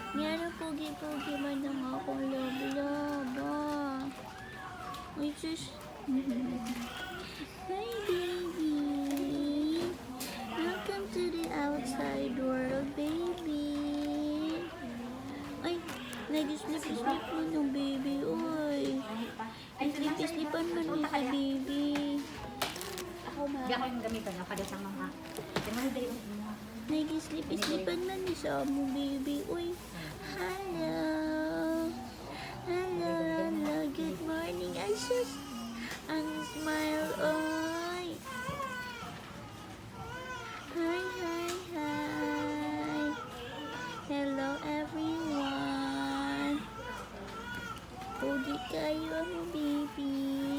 Meron pogi-pogi man lang akong love-love. Uy, sus. Hi, baby. Welcome to the outside world, baby. Ay, nag-sleep-sleep mo ng baby, oy. Sleep-sleepan man ni sa baby. Hindi ako yung gamitan. Ako din sa mga. Nag-sleep-sleepan man ni sa mo, baby, oy. Hello. Hello, hello. Good morning. Ay, sus. Ang smile, oy. Hi, hi, hi. Hello, everyone. Pogi kayo, baby.